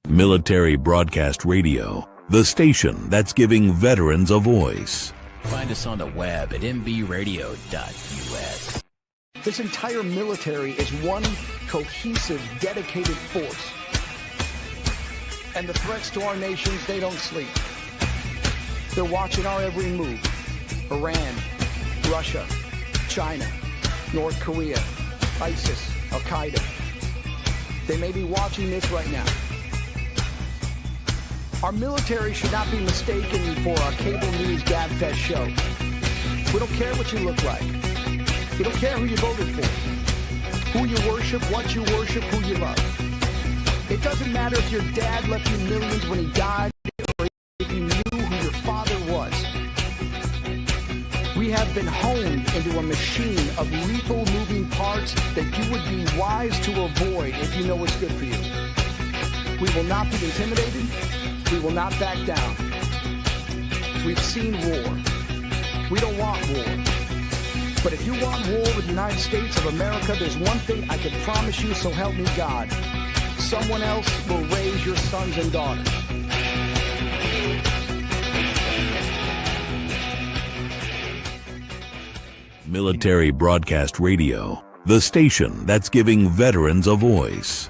Military Broadcast Radio, the station that's giving veterans a voice. Find us on the web at mbradio.us. This entire military is one cohesive, dedicated force. And the threats to our nations, they don't sleep. They're watching our every move. Iran, Russia, China, North Korea, ISIS, Al-Qaeda. They may be watching this right now. Our military should not be mistaken for a cable news gabfest show. We don't care what you look like. We don't care who you voted for, who you worship, what you worship, who you love. It doesn't matter if your dad left you millions when he died or if you knew who your father was. We have been honed into a machine of lethal moving parts that you would be wise to avoid if you know what's good for you. We will not be intimidated. We will not back down. We've seen war. We don't want war. But if you want war with the United States of America, there's one thing I can promise you, so help me God. Someone else will raise your sons and daughters. Military Broadcast Radio, the station that's giving veterans a voice.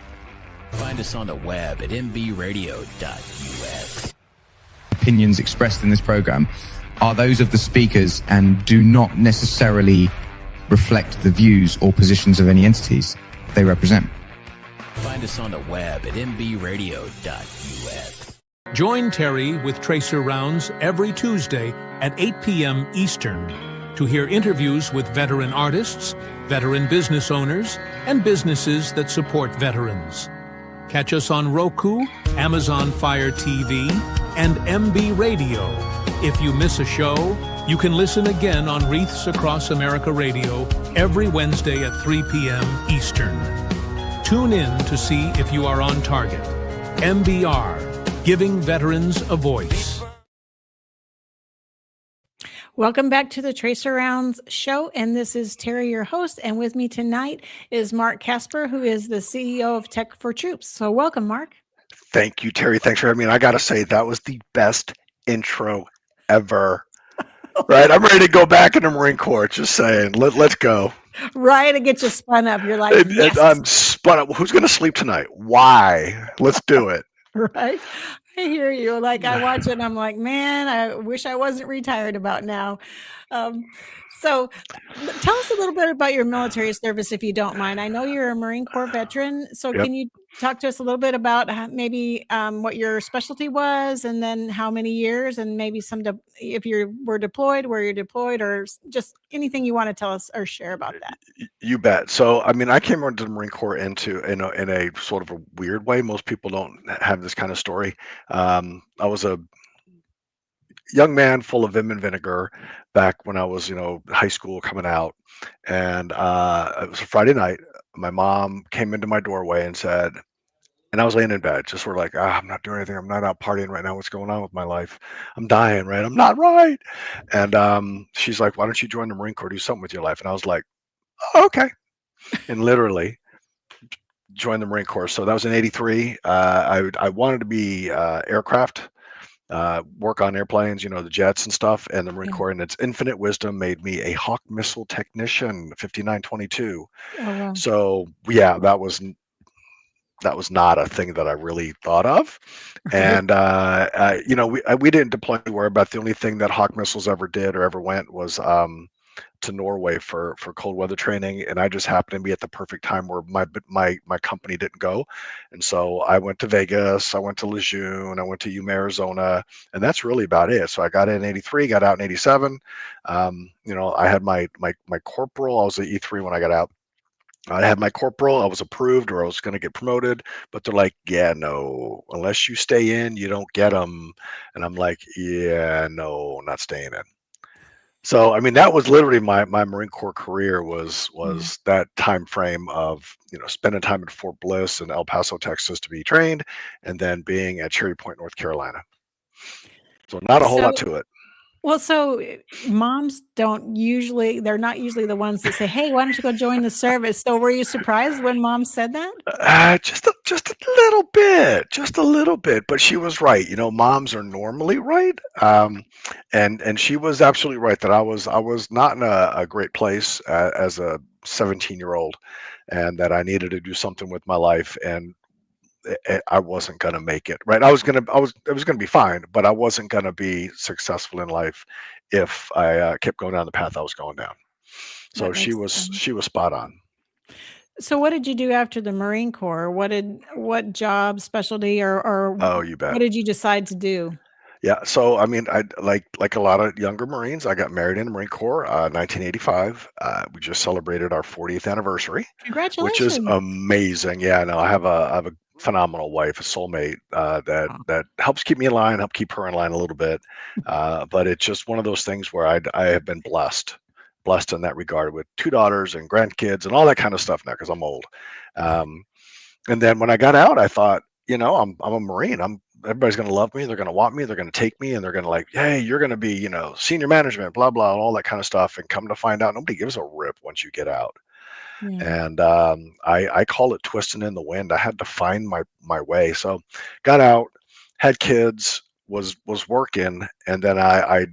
Find us on the web at mbradio.us. Opinions expressed in this program are those of the speakers and do not necessarily reflect the views or positions of any entities they represent. Find us on the web at mbradio.us. Join Terry with Tracer Rounds every Tuesday at 8 p.m. Eastern to hear interviews with veteran artists, veteran business owners, and businesses that support veterans. Catch us on Roku, Amazon Fire TV, and MB Radio. If you miss a show, you can listen again on Wreaths Across America Radio every Wednesday at 3 p.m. Eastern. Tune in to see if you are on target. MBR, giving veterans a voice. Welcome back to the Tracer Rounds show, and this is Terry, your host, and with me tonight is Mark Casper, who is the CEO of Tech for Troops. So welcome, Mark. Thank you, Terry. Thanks for having me. And I got to say, that was the best intro ever. Right? I'm ready to go back in the Marine Corps, just saying. Let's go. Right, to get you spun up. You're like, yes. I'm spun up. Who's going to sleep tonight? Why? Let's do it. Right? I hear you. Like, I watch it and I'm like, man, I wish I wasn't retired about now. So tell us a little bit about your military service, if you don't mind. I know you're a Marine Corps veteran. So Yep. Can you talk to us a little bit about maybe what your specialty was, and then how many years, and maybe if you were deployed, where you're deployed, or just anything you want to tell us or share about that? You bet. So, I mean, I came into the Marine Corps in a sort of a weird way. Most people don't have this kind of story. I was a young man full of vim and vinegar back when I was, high school coming out. And it was a Friday night. My mom came into my doorway and said, and I was laying in bed, just sort of like, I'm not doing anything. I'm not out partying right now. What's going on with my life? I'm dying, right? I'm not right. And she's like, why don't you join the Marine Corps, do something with your life? And I was like, oh, okay. And literally joined the Marine Corps. So that was in '83. I wanted to be aircraft. Work on airplanes, the jets and stuff, and the Marine Yeah. Corps in its infinite wisdom made me a Hawk missile technician, 5922. Oh, wow. So yeah, that was not a thing that I really thought of. And we didn't deploy anywhere, but the only thing that Hawk missiles ever did or ever went was to Norway for cold weather training, and I just happened to be at the perfect time where my company didn't go, and so I went to Vegas, I went to Lejeune, I went to Yuma, Arizona, and that's really about it. So I got in '83, got out in '87. I had my corporal. I was an E3 when I got out. I had my corporal. I was approved, or I was going to get promoted, but they're like, yeah, no, unless you stay in, you don't get them. And I'm like, yeah, no, not staying in. So, I mean, that was literally my Marine Corps career was that time frame of, spending time at Fort Bliss and El Paso, Texas to be trained, and then being at Cherry Point, North Carolina. So not a whole lot to it. Well, so moms don't usually, they're not usually the ones that say, hey, why don't you go join the service? So were you surprised when mom said that? Just a little bit, just a little bit. But she was right. You know, moms are normally right, and she was absolutely right that I was not in a great place as a 17-year-old, and that I needed to do something with my life, and I wasn't gonna make it. Right, I was gonna be fine, but I wasn't gonna be successful in life if I kept going down the path I was going down. So That makes sense. she was spot on. So what did you do after the Marine Corps? What job, specialty, or Oh, you bet. what did you decide to do? Yeah, so I mean, I like a lot of younger Marines. I got married in the Marine Corps, 1985. We just celebrated our 40th anniversary, which is Congratulations. amazing. Yeah, no, I have a phenomenal wife, a soulmate Oh, that helps keep me in line, help keep her in line a little bit. But it's just one of those things where I have been blessed in that regard with two daughters and grandkids and all that kind of stuff now because I'm old. Um, and then when I got out, I thought, you know, I'm a Marine. Everybody's gonna love me, they're gonna want me, they're gonna take me, and they're gonna like, hey, you're gonna be, you know, senior management, blah blah, and all that kind of stuff. And come to find out, nobody gives a rip once you get out. yeah. And I call it twisting in the wind. I had to find my way. So got out, had kids, was working, and then I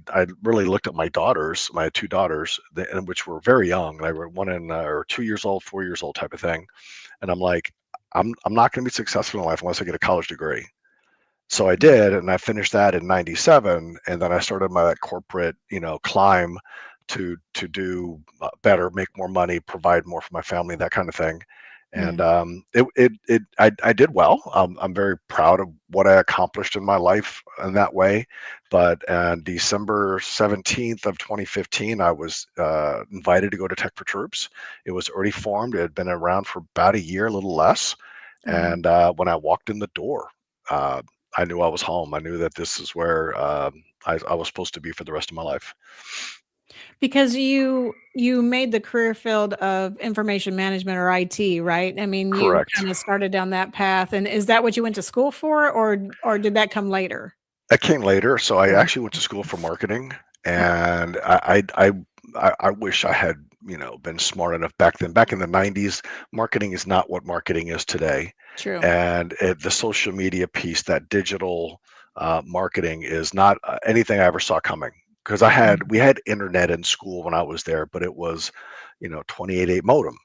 really looked at my daughters, my two daughters, which were very young. They were one in or 2 years old, 4 years old type of thing. And I'm like, I'm not going to be successful in life unless I get a college degree. So I did, and I finished that in '97, and then I started my corporate, you know, climb to do better, make more money, provide more for my family, that kind of thing. And Yeah. I did well. I'm very proud of what I accomplished in my life in that way. But on December 17th of 2015, I was invited to go to Tech for Troops. It was already formed. It had been around for about a year, a little less. Oh. And when I walked in the door, uh, I knew I was home. I knew that this is where I was supposed to be for the rest of my life. Because you made the career field of information management or IT, right? I mean, you Correct. kind of started down that path, and is that what you went to school for, or did that come later? That came later. So I Oh, actually went to school for marketing, oh, and I wish I had, you know, been smart enough back then. Back in the '90s, marketing is not what marketing is today, true. and the social media piece, that digital marketing, is not anything I ever saw coming. Because we Mhm. had internet in school when I was there, but it was, you know, 28.8 modem.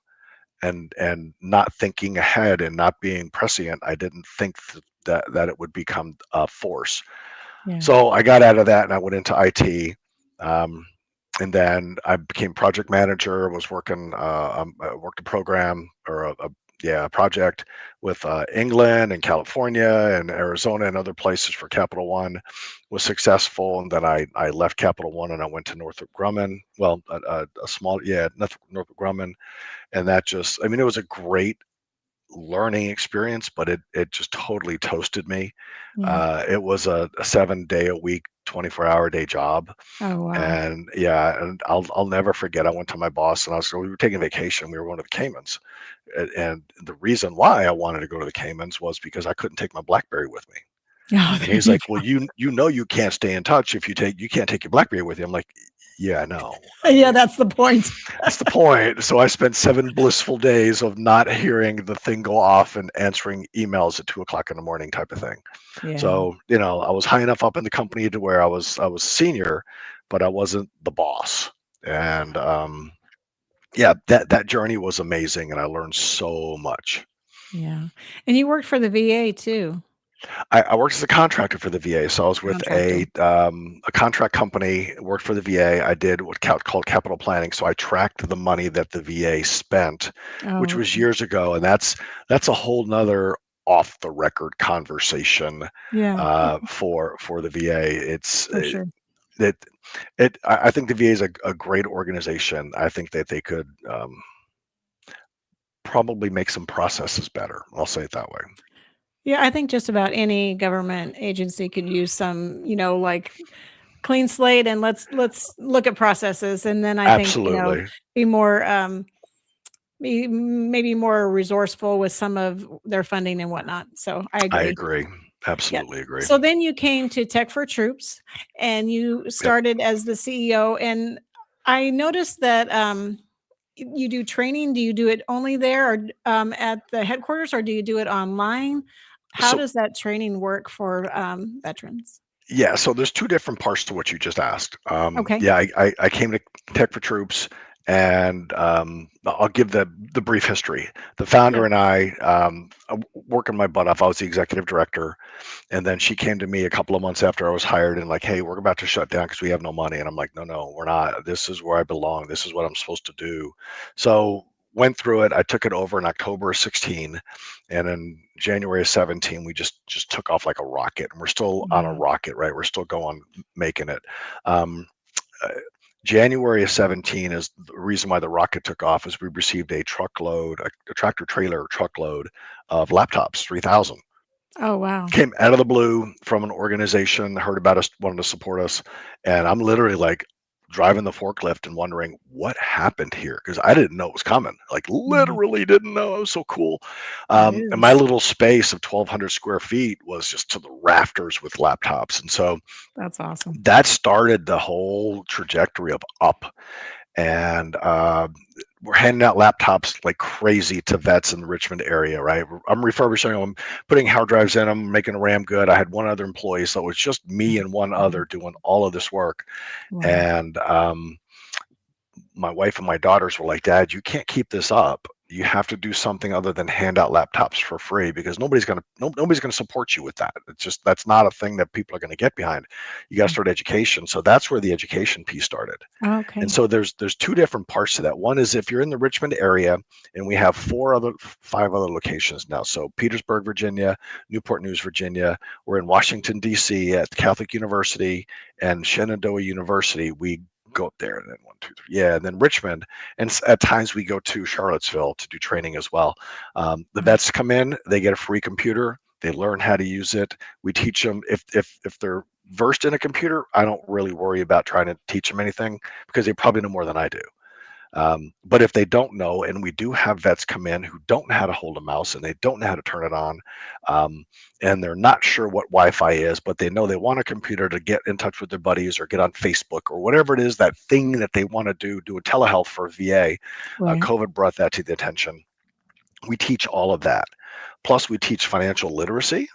And not thinking ahead and not being prescient, I didn't think that it would become a force. Yeah. So I got out of that and I went into IT. Um, and then I became project manager. Was working, worked a program or a project with England and California and Arizona and other places for Capital One. Was successful, and then I left Capital One and I went to Northrop Grumman. Well, a small, yeah, Northrop Grumman, and that just, I mean, it was a great learning experience, but it just totally toasted me. Yeah. It was a 7 day a week, 24-hour day job. Oh, wow. And yeah, and I'll never forget. I went to my boss and we were taking vacation. We were going to the Caymans. And the reason why I wanted to go to the Caymans was because I couldn't take my BlackBerry with me. Oh, And there he's you like, well, you know, you can't stay in touch if you can't take your BlackBerry with you. I'm like, yeah, I know. go. I Yeah, mean, that's the point. that's the point. So I spent 7 blissful days of not hearing the thing go off and answering emails at 2 o'clock in the morning, type of thing. Yeah. So, you know, I was high enough up in the company to where I was senior, but I wasn't the boss. And yeah, that journey was amazing, and I learned so much. Yeah. And you worked for the VA too, I worked as a contractor for the VA, so I was with contractor. a contract company, worked for the VA. I did called capital planning, so I tracked the money that the VA spent, which Oh, was okay. years ago, and that's a whole nother off the record conversation Yeah, for the VA. for sure. It, I think the VA is a great organization. I think that they could probably make some processes better. I'll say it that way. Yeah, I think just about any government agency could use some, like clean slate, and let's look at processes, and then I think, Absolutely. be more maybe more resourceful with some of their funding and whatnot. So I I agree. agree. Yeah. Absolutely agree. So then you came to Tech for Troops and you started as the CEO. And I noticed that you do training. Do you do it only there or at the headquarters, or do you do it online? How So does that training work for veterans? yeah, so there's two different parts to what you just asked. Okay. Yeah, I came to Tech for Troops, and I'll give the brief history. The founder Yeah. and I, working my butt off. I was the executive director. And then she came to me a couple of months after I was hired and like, hey, we're about to shut down because we have no money. And I'm like, no, we're not. This is where I belong. This is what I'm supposed to do. So went through it. I took it over in October of 16, and in January of 17, we just took off like a rocket. And we're still on a Wow. rocket, right? We're still going, making it. Um, uh, January of 17 is the reason why the rocket took off is we received a truckload, a tractor trailer truckload of laptops, 3,000. Oh, wow. Came out of the blue from an organization, heard about us, wanted to support us, and I'm literally like driving the forklift and wondering what happened here because I didn't know it was coming. Like Mhm. literally didn't know. It was so cool. That And my is. little space of 1,200 square feet was just to the rafters with laptops, and so That's awesome. that started the whole trajectory of up. And we're handing out laptops like crazy to vets in the Richmond area, right? I'm refurbishing them, putting hard drives in them, making a RAM good. I had one other employee, so it was just me and one other Mhm. doing all of this work. Wow. And my wife and my daughters were like, Dad, you can't keep this up. You have to do something other than hand out laptops for free because nobody's gonna support you with that. It's just that's not a thing that people are gonna get behind. You got to start education. So that's where the education piece started. And Okay. so there's two different parts to that. One is if you're in the Richmond area, and we have five other locations now. So Petersburg, Virginia, Newport News, Virginia. We're in Washington D.C. at Catholic University and Shenandoah University. We go up there and then one, two, three, yeah, and then Richmond, and at times we go to Charlottesville to do training as well. The Wow. vets come in, they get a free computer, they learn how to use it. We teach them if they're versed in a computer. I don't really worry about trying to teach them anything because they probably know more than I do. But if they don't know, and we do have vets come in who don't know how to hold a mouse and they don't know how to turn it on, and they're not sure what Wi-Fi is, but they know they want a computer to get in touch with their buddies or get on Facebook or whatever it is, that thing that they want to do a telehealth for VA. Right. COVID brought that to the attention. We teach all of that. Plus, we teach financial literacy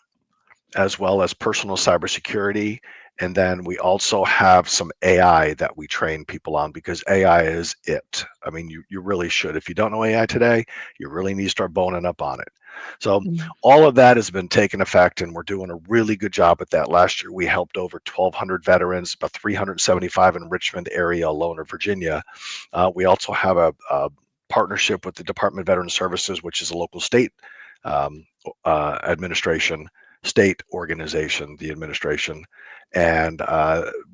as well as personal cybersecurity. And then we also have some AI that we train people on because AI is it. I mean, you really should. If you don't know AI today, you really need to start boning up on it. So Mm. all of that has been taking effect, and we're doing a really good job at that. Last year, we helped over 1,200 veterans, about 375 in Richmond area alone in Virginia. We also have a partnership with the Department of Veteran Services, which is a local state um, administration, state organization, the administration, and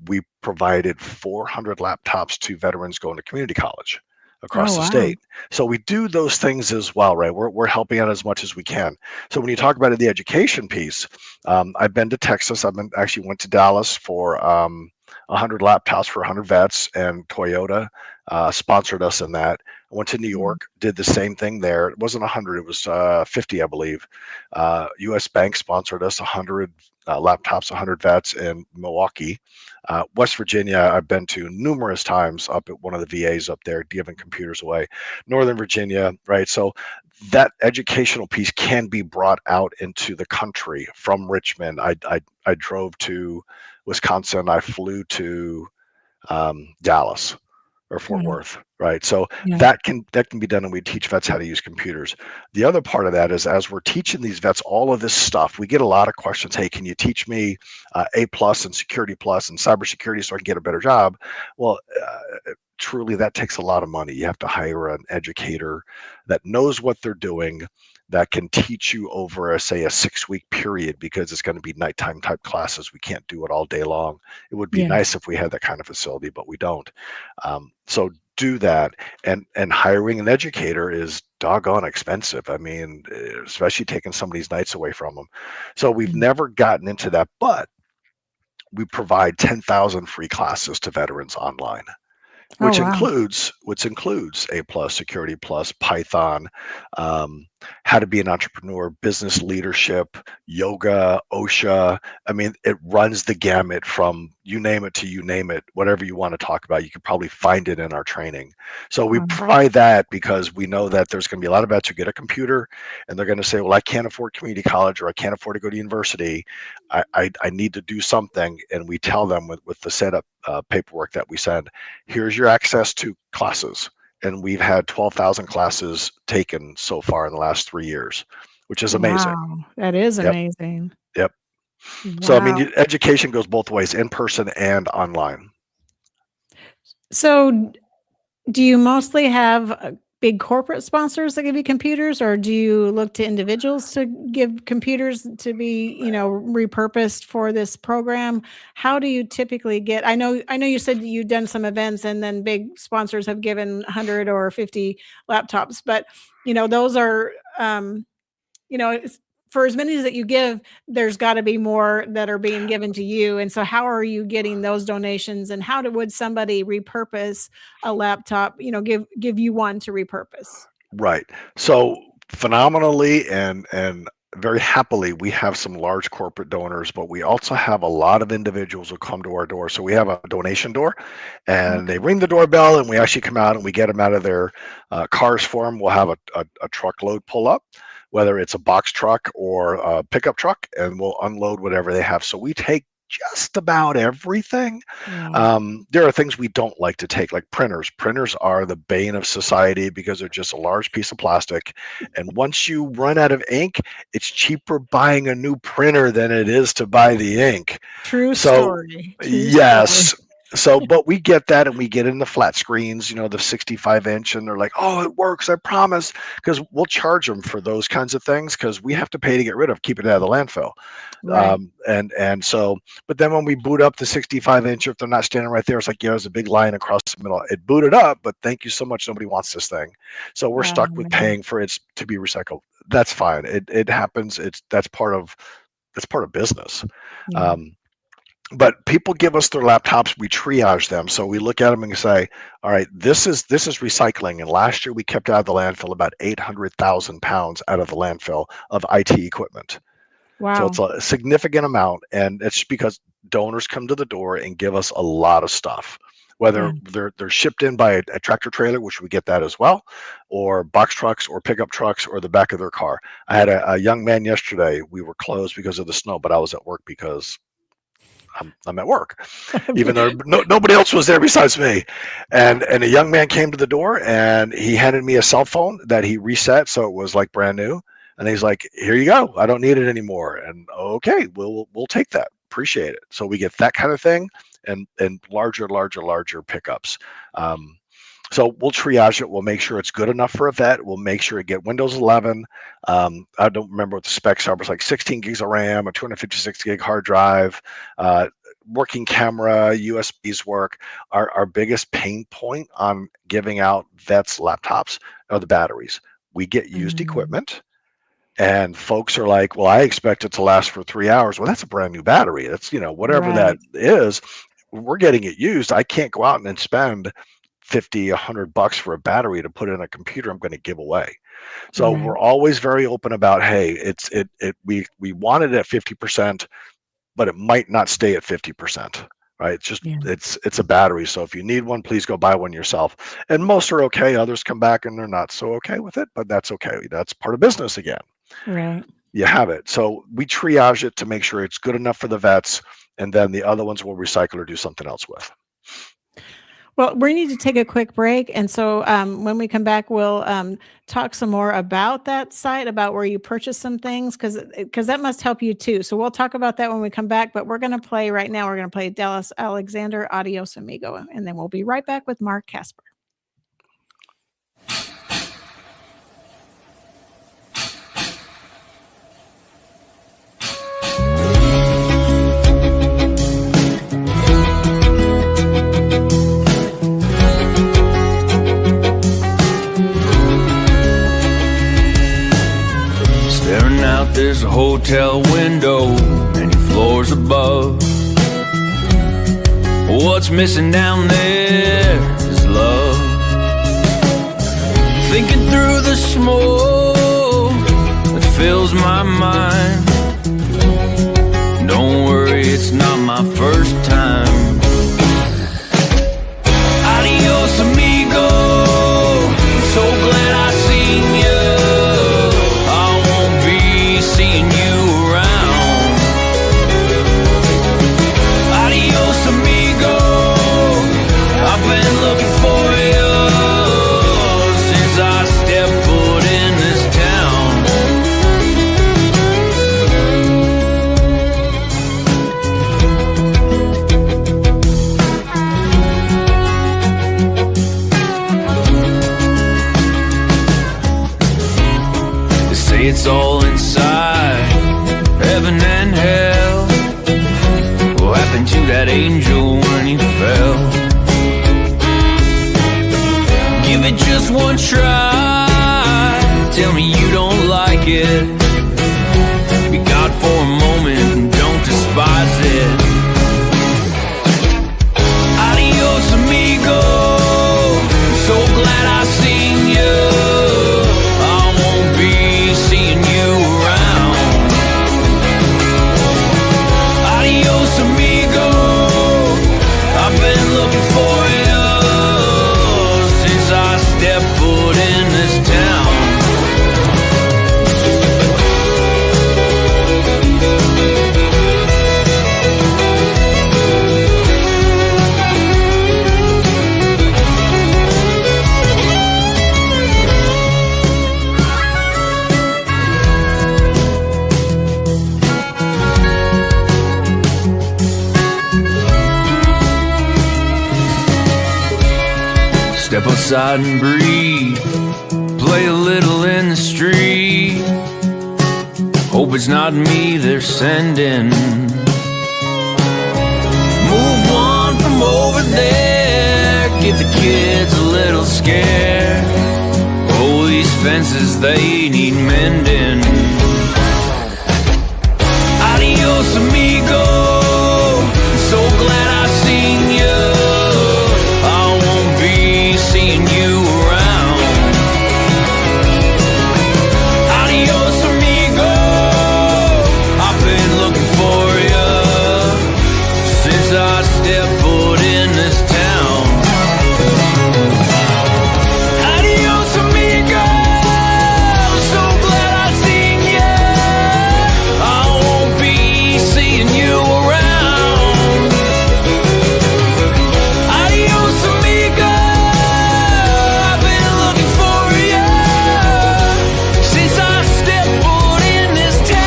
we provided 400 laptops to veterans going to community college Oh, across the wow. state. So we do those things as well, right? We're helping out as much as we can. So when you talk about the education piece, I've been to Texas. Actually went to Dallas for 100 laptops for 100 vets, and Toyota sponsored us in that. I went to New Mm. York, did the same thing there. It wasn't 100, it was 50, I believe. US Bank sponsored us 100 laptops, 100 vets in Milwaukee. West Virginia, I've been to numerous times up at one of the VAs up there, giving computers away. Northern Virginia, right? So that educational piece can be brought out into the country from Richmond. I drove to Wisconsin. I flew to Dallas or Fort Wow. Worth, right? So Yeah. that can be done, and we teach vets how to use computers. The other part of that is as we're teaching these vets all of this stuff, we get a lot of questions. Hey, can you teach me A plus and Security plus and cybersecurity so I can get a better job? Well, truly, that takes a lot of money. You have to hire an educator that knows what they're doing, that can teach you over say a 6-week period because it's going to be nighttime type classes. We can't do it all day long. It would be Yes. nice if we had that kind of facility, but we don't. So do that, and hiring an educator is doggone expensive. I mean, especially taking somebody's nights away from them. So we've Mm. never gotten into that, but we provide 10,000 free classes to veterans online. Oh, which wow. includes A+, Security Plus, Python, how to be an entrepreneur, business leadership, yoga, OSHA. I mean, it runs the gamut from you name it to you name it. Whatever you want to talk about, you could probably find it in our training. So we Wow. provide that because we know that there's going to be a lot of vets who get a computer and they're going to say, well, I can't afford community college or I can't afford to go to university. I need to do something. And we tell them with the setup paperwork that we send, here's your access to classes. And we've had 12,000 classes taken so far in the last 3 years, which is amazing. Wow. That is Yep. amazing. Yep. So, I mean, Wow. education goes both ways, in person and online. So do you mostly have big corporate sponsors that give you computers, or do you look to individuals to give computers to be, repurposed for this program? How do you typically get, I know you said that you've done some events and then big sponsors have given 100 or 50 laptops, but those are, for as many as that you give, there's got to be more that are being given to you. And so how are you getting those donations, and would somebody repurpose a laptop, give you one to repurpose? Right. So phenomenally and very happily, we have some large corporate donors, but we also have a lot of individuals who come to our door. So we have a donation door, and they ring the doorbell, and we actually come out and we get them out of their cars for them. We'll have a truckload pull up, whether it's a box truck or a pickup truck, and we'll unload whatever they have. So we take just about everything. Yeah. There are things we don't like to take, like printers. Printers are the bane of society because they're just a large piece of plastic. And once you run out of ink, it's cheaper buying a new printer than it is to buy the ink. True So, story. True yes. story. So, but we get that, and we get in the flat screens, the 65-inch, and they're like, oh, it works, I promise, because we'll charge them for those kinds of things because we have to pay to get rid of, keep it out of the landfill. Right. And so, but then when we boot up the 65-inch, if they're not standing right there, it's like, there's a big line across the middle. It booted up, but thank you so much, nobody wants this thing. So we're stuck with man. paying for it to be recycled. That's fine. It happens. That's part of business. Yeah. But people give us their laptops, we triage them. So we look at them and say, all right, this is recycling. And last year we kept out of the landfill about 800,000 pounds out of the landfill of IT equipment. Wow. So it's a significant amount. And it's because donors come to the door and give us a lot of stuff, whether they're shipped in by a tractor trailer, which we get that as well, or box trucks or pickup trucks or the back of their car. I had a young man yesterday. We were closed because of the snow, but I was at work because I'm at work, even though nobody else was there besides me. And a young man came to the door, and he handed me a cell phone that he reset, so it was like brand new. And he's like, here you go, I don't need it anymore. And okay, we'll take that, appreciate it. So we get that kind of thing, and larger pickups. So we'll triage it. We'll make sure it's good enough for a vet. We'll make sure it get Windows 11. I don't remember what the specs are, but it's like 16 gigs of RAM, a 256 gig hard drive, working camera, USBs work. Our biggest pain point on giving out vets laptops are the batteries. We get used equipment, and folks are like, well, I expect it to last for 3 hours. Well, that's a brand new battery. That's, whatever that is, we're getting it used. I can't go out and spend $50, $100 for a battery to put in a computer I'm going to give away. So we're always very open about, hey, we want it at 50%, but it might not stay at 50%, right? It's just, it's a battery. So if you need one, please go buy one yourself. And most are okay. Others come back and they're not so okay with it, but that's okay. That's part of business again. Right. You have it. So we triage it to make sure it's good enough for the vets, and then the other ones we'll recycle or do something else with. Well, we need to take a quick break. And so when we come back, we'll talk some more about that site, about where you purchase some things, because that must help you too. So we'll talk about that when we come back. But we're going to play right now. We're going to play Dallas Alexander, Adios Amigo. And then we'll be right back with Mark Casper. There's a hotel window many floors above. What's missing down there is thinking through the smoke that fills my mind. Don't worry, it's not my first time. Adios, amigo. I'm so glad I seen you. I won't be seeing you around. Adios, amigo. I've been looking for you since I stepped foot in this town. They say it's all inside, heaven and hell. What happened to that angel when he fell? Give it just one try. Tell me you don't like it. Be God for a moment and don't despise it. Adios, amigo. I'm so glad I seen you. I won't be seeing you around. Adios, amigo. I've been looking for you since I stepped foot in this town. Step outside and breathe. Play a little in the street. Hope it's not me they're sending. Move on from over there. Give the kids a little scare. Oh, these fences, they need mending. Adios, amigo. I'm so glad I seen you. I won't be seeing you around. Adios, amigo. I've been looking for you since I stepped foot in this town. Adios, amigo. I'm so glad I seen you. I won't be seeing you around. Adios, amigo. I've been looking for you since I stepped foot in this town.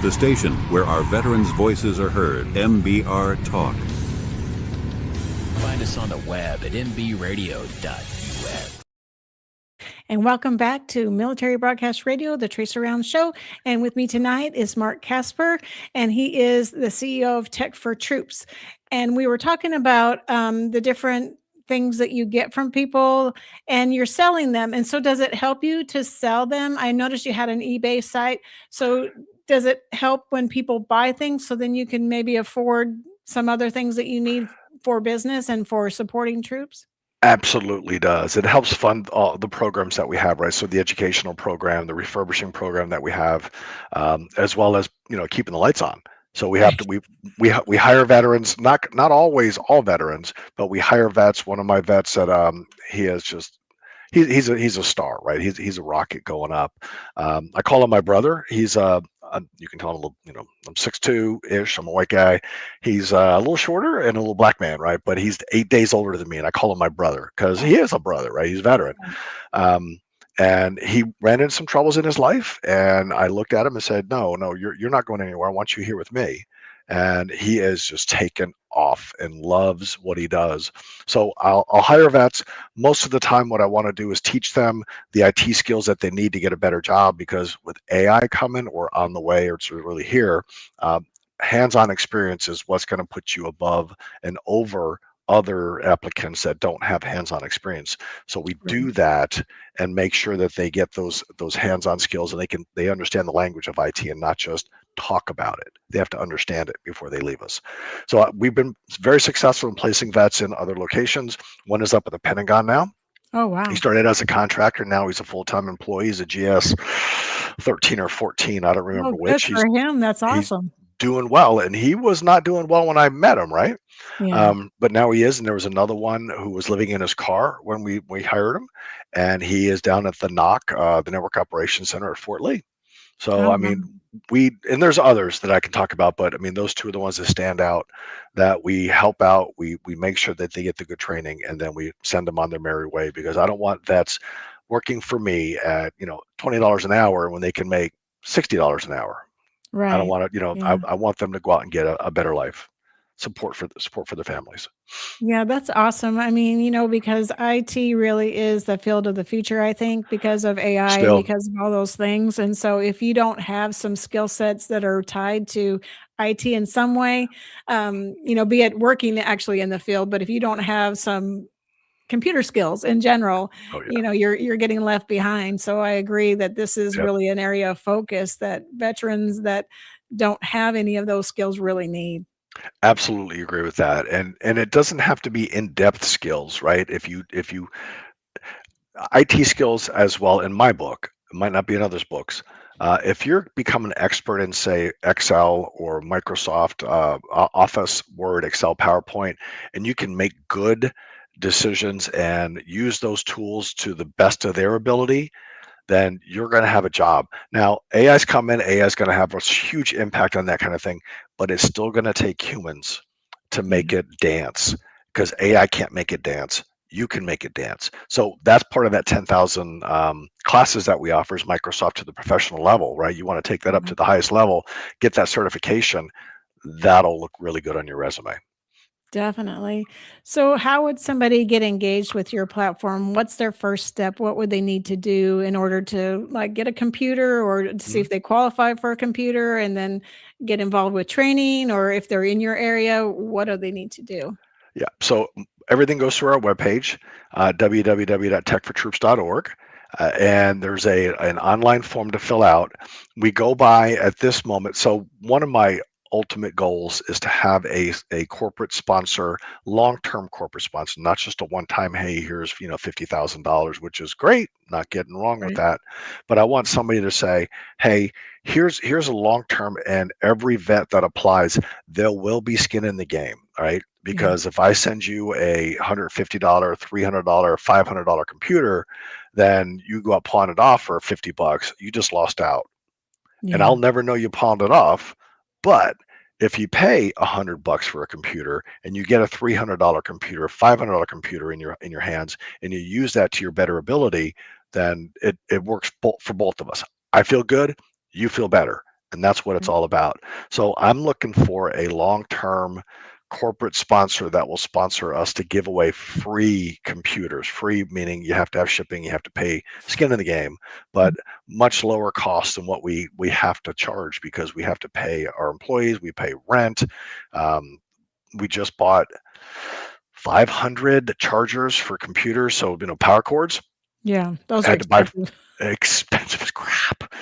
The station where our veterans' voices are heard. MBR Talk. Find us on the web at mbradio.us. And welcome back to Military Broadcast Radio, the Trace Around Show. And with me tonight is Mark Casper, and he is the CEO of Tech for Troops. And we were talking about the different things that you get from people, and you're selling them. And so does it help you to sell them? I noticed you had an eBay site. So does it help when people buy things so then you can maybe afford some other things that you need for business and for supporting troops? Absolutely does. It helps fund all the programs that we have, right? So the educational program, the refurbishing program that we have, as well as keeping the lights on. So we have to we hire veterans, not always all veterans, but we hire vets. One of my vets that he is just he's a star, right? He's a rocket going up. I call him my brother. He's you can tell him a little, I'm 6'2" I'm a white guy. He's a little shorter and a little black man, right? But he's 8 days older than me, and I call him my brother because he is a brother, right? He's a veteran. And he ran into some troubles in his life, and I looked at him and said, "No, no, you're not going anywhere. I want you here with me." And he is just taken off and loves what he does. So I'll hire vets. Most of the time, what I want to do is teach them the IT skills that they need to get a better job, because with AI coming or on the way, or it's really here, hands-on experience is what's going to put you above and over other applicants that don't have hands-on experience. So we do that and make sure that they get those hands-on skills, and they understand the language of IT and not just talk about it. They have to understand it before they leave us. So we've been very successful in placing vets in other locations. One is up at the Pentagon now. Oh, wow. He started as a contractor. Now he's a full-time employee. He's a GS 13 or 14. I don't remember Oh, good which. for him. That's awesome. Doing well, and he was not doing well when I met him, right? Yeah. But now he is. And there was another one who was living in his car when we hired him, and he is down at the NOC, the Network Operations Center at Fort Lee. So I mean, and there's others that I can talk about, but I mean, those two are the ones that stand out, that we help out. We make sure that they get the good training, and then we send them on their merry way, because I don't want vets working for me at $20 an hour when they can make $60 an hour. Right. I don't want to, Yeah. I want them to go out and get a better life, support for their families. Yeah, that's awesome. I mean, because IT really is the field of the future, I think, because of AI and Still, because of all those things. And so if you don't have some skill sets that are tied to IT in some way, be it working actually in the field, but if you don't have some computer skills in general, oh yeah, you're getting left behind. So I agree that this is yep. really an area of focus that veterans that don't have any of those skills really need. Absolutely agree with that. And it doesn't have to be in-depth skills, right? If you IT skills as well, in my book, it might not be in others' books. If you're become an expert in, say, Excel or Microsoft Office, Word, Excel, PowerPoint, and you can make good decisions and use those tools to the best of their ability, then you're going to have a job. Now, AI's coming, AI is going to have a huge impact on that kind of thing, but it's still going to take humans to make it dance, because AI can't make it dance. You can make it dance. So that's part of that 10,000 classes that we offer, is Microsoft to the professional level, right? You want to take that up to the highest level, get that certification. That'll look really good on your resume. Definitely. So how would somebody get engaged with your platform? What's their first step? What would they need to do in order to get a computer, or to see Mhm. if they qualify for a computer, and then get involved with training? Or if they're in your area, what do they need to do? Yeah. So everything goes through our webpage, www.techfortroops.org. And there's an online form to fill out. We go by at this moment. So one of my ultimate goals is to have a corporate sponsor, long-term corporate sponsor, not just a one-time, hey, here's $50,000, which is great, not getting wrong with Right. that. But I want somebody to say, hey, here's a long-term, and every vet that applies, there will be skin in the game, right? Because if I send you a $150, $300, $500 computer, then you go out pawn it off for $50, you just lost out. And Yeah. I'll never know you pawned it off. But if you pay $100 for a computer and you get a $300 computer, $500 computer in your hands, and you use that to your better ability, then it works for both of us. I feel good, you feel better, and that's what it's all about. So I'm looking for a long-term corporate sponsor that will sponsor us to give away free computers. Free meaning you have to have shipping, you have to pay skin in the game, but much lower cost than what we have to charge, because we have to pay our employees, we pay rent. We just bought 500 chargers for computers, so power cords. Yeah. Those I are had to buy expensive. expensive as crap.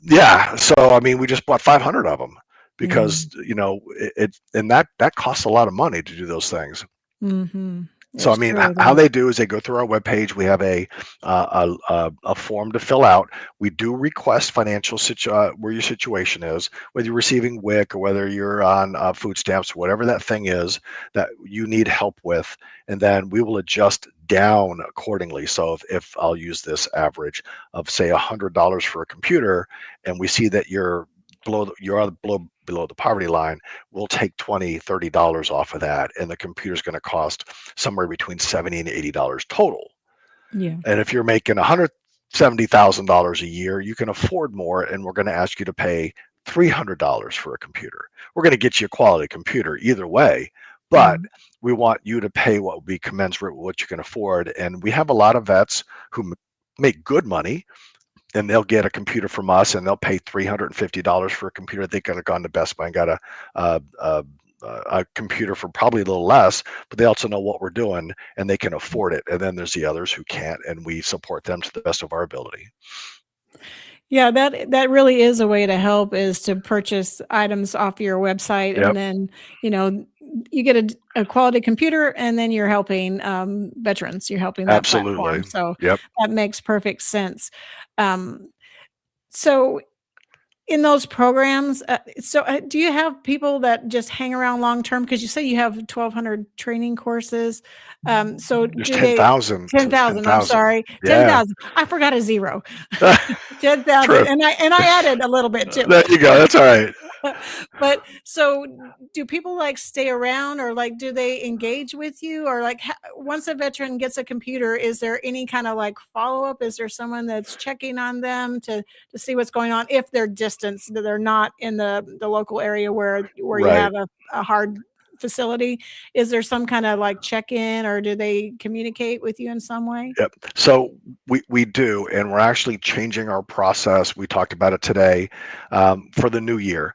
Yeah, so I mean, we just bought 500 of them, Yeah. because and that costs a lot of money to do those things. Mm-hmm. So I It mean, surely how does. they do is they go through our webpage. We have a form to fill out. We do request financial where your situation is, whether you're receiving WIC or whether you're on food stamps, whatever that thing is that you need help with, and then we will adjust down accordingly. So if I'll use this average of, say, $100 for a computer, and we see that you're below the poverty line, we'll take $20-$30 off of that, and the computer's going to cost somewhere between $70 and $80 total. Yeah. And if you're making 100 $70,000 a year. You can afford more, and we're going to ask you to pay $300 for a computer. We're going to get you a quality computer either way, but we want you to pay what would be commensurate with what you can afford. And we have a lot of vets who make good money, and they'll get a computer from us, and they'll pay $350 for a computer. They could have gone to Best Buy and got a computer for probably a little less, but they also know what we're doing and they can afford it. And then there's the others who can't, and we support them to the best of our ability. Yeah, that really is a way to help, is to purchase items off your website, and then, you know, you get a quality computer, and then you're helping veterans. You're helping that platform. So that makes perfect sense. So in those programs, do you have people that just hang around long term? Because you say you have 1,200 training courses. So there's do 10,000. 10,000. I'm sorry, Yeah. 10,000. I forgot a zero. 10,000, and I added a little bit too. There you go. That's all right. But so do people like stay around, or like do they engage with you, or like once a veteran gets a computer, is there any kind of like follow-up? Is there someone that's checking on them to see what's going on if they're distanced, that they're not in the local area where you have a hard facility? Is there some kind of like check-in, or do they communicate with you in some way? Yep. So we do, and we're actually changing our process. We talked about it today for the new year.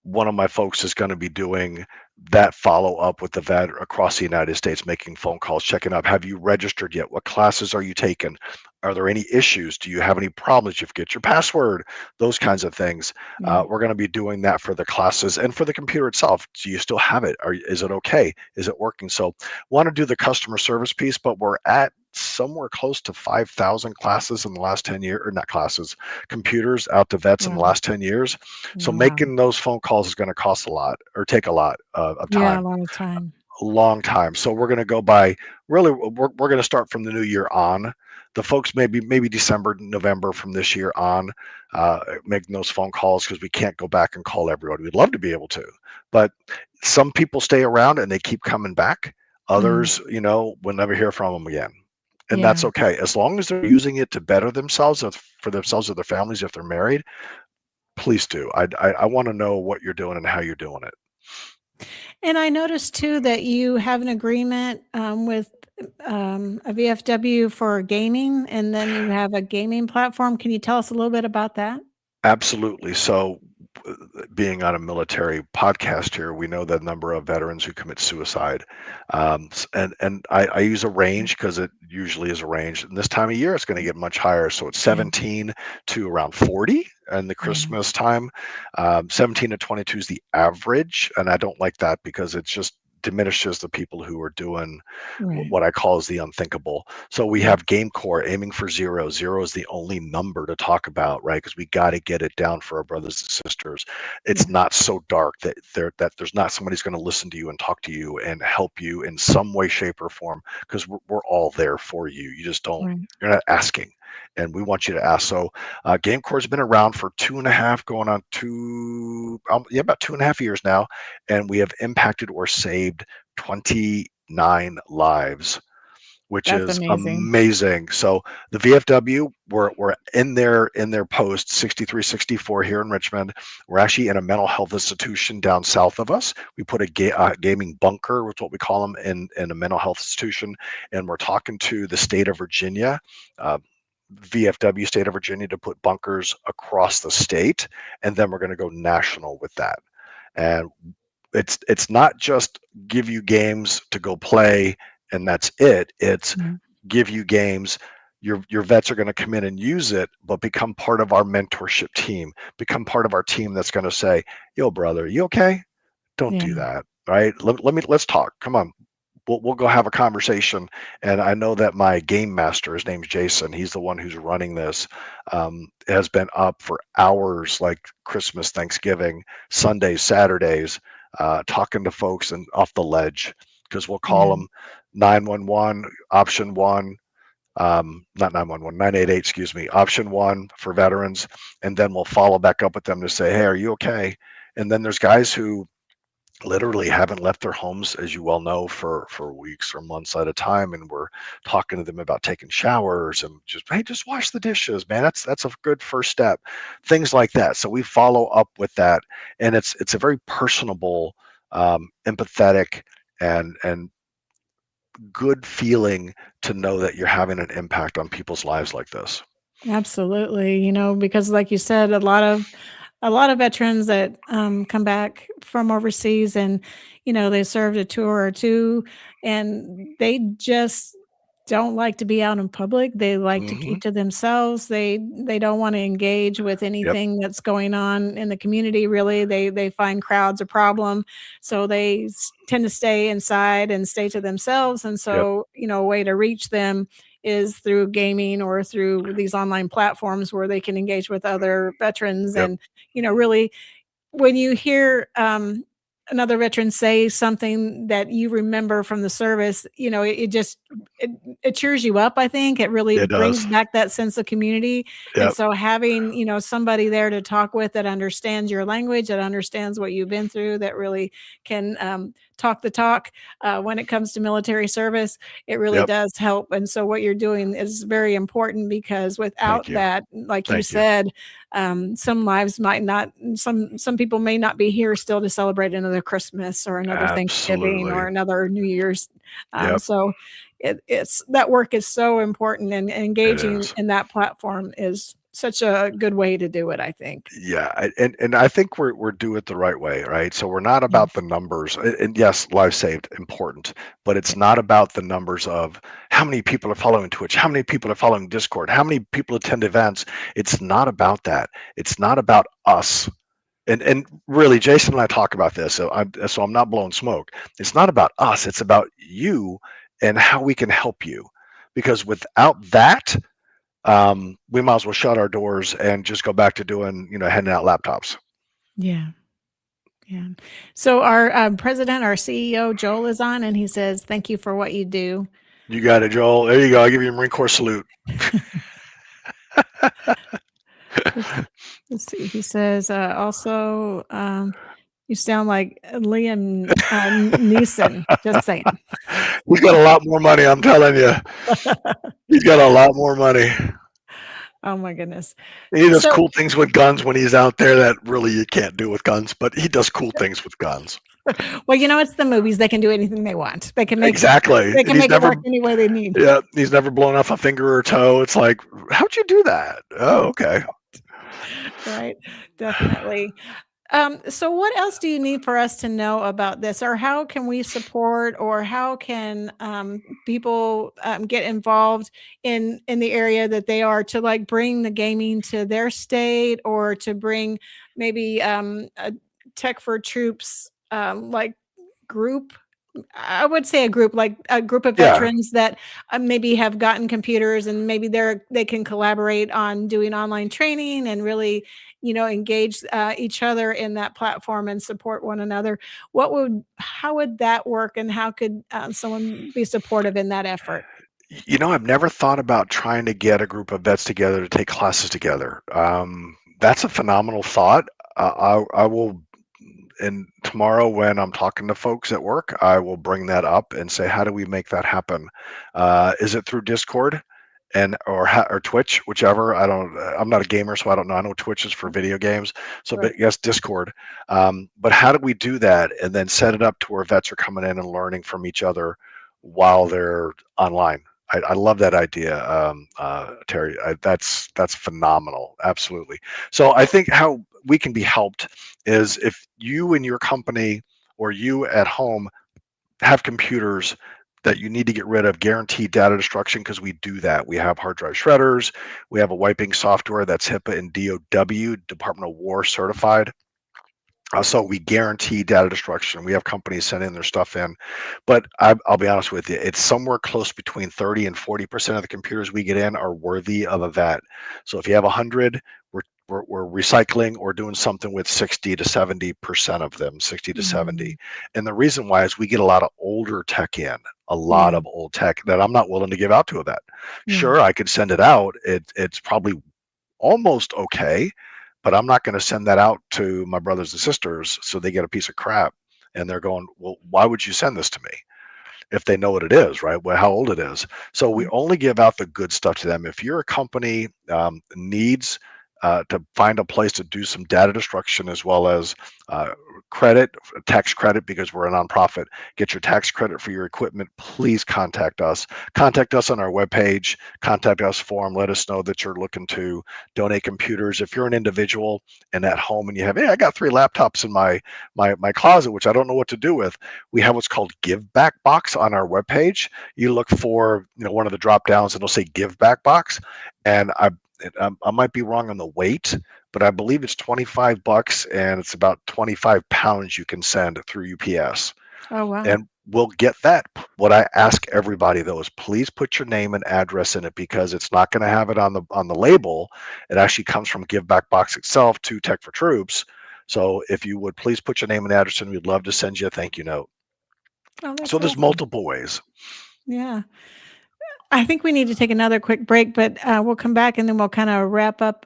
One of my folks is going to be doing that follow-up with the vet across the United States, making phone calls, checking up. Have you registered yet? What classes are you taking? Are there any issues? Do you have any problems? You forget your password, those kinds of things. We're going to be doing that for the classes and for the computer itself. Do you still have it? Is it okay? Is it working? So want to do the customer service piece, but we're at somewhere close to 5,000 classes in the last 10 years, or not classes, computers out to vets in the last 10 years. So making those phone calls is going to cost a lot, or take a lot of time. Yeah, a lot of time. A long time. So we're going to go by, really, we're going to start from the new year on. The folks maybe December, November from this year on, making those phone calls, because we can't go back and call everybody. We'd love to be able to, but some people stay around and they keep coming back. Others, we'll never hear from them again. And that's okay. As long as they're using it to better themselves, for themselves or their families, if they're married, please do. I want to know what you're doing and how you're doing it. And I noticed too that you have an agreement with a VFW for gaming, and then you have a gaming platform. Can you tell us a little bit about that? Absolutely. So being on a military podcast here, we know the number of veterans who commit suicide. And I use a range because it usually is a range. And this time of year, it's going to get much higher. So it's 17 to around 40 in the Christmas time. 17 to 22 is the average. And I don't like that, because it's just diminishes the people who are doing what I call is the unthinkable. So we have game core aiming for 0. 0 is the only number to talk about, right? Because we got to get it down for our brothers and sisters. It's not so dark that there's not somebody's going to listen to you and talk to you and help you in some way, shape, or form, because we're all there for you. You just don't, you're not asking. And we want you to ask. So Game Core's been around for 2.5, going on about 2.5 years now. And we have impacted or saved 29 lives, which is amazing. So the VFW, we're in their post 6364 here in Richmond. We're actually in a mental health institution down south of us. We put a gaming bunker, which is what we call them, in a mental health institution. And we're talking to the state of Virginia, VFW state of Virginia, to put bunkers across the state, and then we're going to go national with that. And it's not just give you games to go play and that's it. It's give you games. Your vets are going to come in and use it, but become part of our mentorship team. Become part of our team that's going to say, "Yo, brother, you okay? Don't do that, right? Let's talk. Come on." We'll go have a conversation. And I know that my game master, his name's Jason, he's the one who's running this, has been up for hours, like Christmas, Thanksgiving, Sundays, Saturdays, talking to folks and off the ledge, because we'll call them 911, option 1, not 911, 988, excuse me, option 1 for veterans. And then we'll follow back up with them to say, "Hey, are you okay?" And then there's guys who literally haven't left their homes, as you well know, for weeks or months at a time, and we're talking to them about taking showers and just, hey, just wash the dishes, man. That's a good first step. Things like that. So we follow up with that, and it's a very personable, empathetic, and good feeling to know that you're having an impact on people's lives like this. Absolutely, because like you said, a lot of veterans that come back from overseas and they served a tour or two, and they just don't like to be out in public. They like to Hmm. keep to themselves. They don't want to engage with Yep. anything that's going on in the community. Really, they find crowds a problem, so they tend to stay inside and stay to themselves. And Yep. so, a way to reach them is through gaming or through these online platforms where they can engage with other veterans. Yep. And really, when you hear another veteran say something that you remember from the service, it just it cheers you up. I think it really It brings does. back that sense of community. And Yep. so having somebody there to talk with that understands your language, that understands what you've been through, that really can talk the talk when it comes to military service, it really Yep. does help. And so what you're doing is very important, because Thank without you. that, like you Thank you. said, some lives might not, some people may not be here still to celebrate another Christmas or another Thanksgiving Absolutely. or another New Year's. Yep. So it's that work is so important, and It engaging is. in that platform is such a good way to do it, I think. Yeah, and I think we're doing it the right way, right? So we're not Yeah. about the numbers, and yes, lives saved, important, but it's not about the numbers of how many people are following Twitch, how many people are following Discord, how many people attend events. It's not about that. It's not about us. And really, Jason and I talk about this, so I'm not blowing smoke. It's not about us. It's about you and how we can help you, because without that, we might as well shut our doors and just go back to doing, handing out laptops. Yeah. Yeah. So our president, our CEO, Joel, is on, and he says, "Thank you for what you do." You got it, Joel. There you go. I'll give you a Marine Corps salute. Let's see. He says, also, you sound like Liam Neeson. Just saying. He's got a lot more money, I'm telling you. He's got a lot more money. Oh my goodness. He does So, cool things with guns when he's out there that really you can't do with guns, but he does cool things with guns. well, it's the movies. They can do anything they want. They can Exactly. And he's make it never, work any way they need. yeah, he's never blown off a finger or toe. It's like, how'd you do that? Oh, okay. Right. Definitely. So what else do you need for us to know about this, or how can we support, or how can people get involved in the area that they are, to like bring the gaming to their state, or to bring maybe a Tech for Troops like group? I would say a group, like a group of Yeah. veterans that maybe have gotten computers, and maybe they can collaborate on doing online training and really, engage each other in that platform and support one another. How would that work, and how could someone be supportive in that effort? I've never thought about trying to get a group of vets together to take classes together. That's a phenomenal thought. I will, and tomorrow when I'm talking to folks at work, I will bring that up and say, how do we make that happen? Is it through Discord or Twitch, whichever? I'm not a gamer, so I don't know. I know Twitch is for video games, so Right. but yes, Discord. But how do we do that and then set it up to where vets are coming in and learning from each other while they're online? I love that idea, Terry. That's phenomenal. Absolutely. So I think how we can be helped is if you and your company or you at home have computers that you need to get rid of, guaranteed data destruction, because we do that. We have hard drive shredders. We have a wiping software that's HIPAA and DOW, Department of War certified. So we guarantee data destruction. We have companies sending their stuff in, but I'll be honest with you, it's somewhere close between 30 and 40% of the computers we get in are worthy of a vet. So if you have 100, we're recycling or doing something with 60 to 70% of them, 60 to 70. And the reason why is we get a lot of older tech in, a lot Yeah. of old tech that I'm not willing to give out to a vet. Yeah. Sure, I could send it out. It's probably almost okay, but I'm not going to send that out to my brothers and sisters so they get a piece of crap. and they're going, well, why would you send this to me? If they know what it is, right? Well, how old it is. So we only give out the good stuff to them. If your company needs to find a place to do some data destruction as well as tax credit, because we're a nonprofit, get your tax credit for your equipment, please contact us. Contact us on our webpage, contact us forum, let us know that you're looking to donate computers. If you're an individual and at home and you have, hey, I got 3 laptops in my closet, which I don't know what to do with, we have what's called Give Back Box on our webpage. You look for one of the drop downs and it'll say Give Back Box, and I might be wrong on the weight, but I believe it's $25 and it's about 25 pounds you can send through UPS. Oh, wow. And we'll get that. What I ask everybody though is please put your name and address in it, because it's not going to have it on the label. It actually comes from Give Back Box itself to Tech for Troops. So if you would please put your name and address in, we'd love to send you a thank you note. Oh, that's so there's awesome. multiple ways. Yeah. I think we need to take another quick break, but we'll come back and then we'll kind of wrap up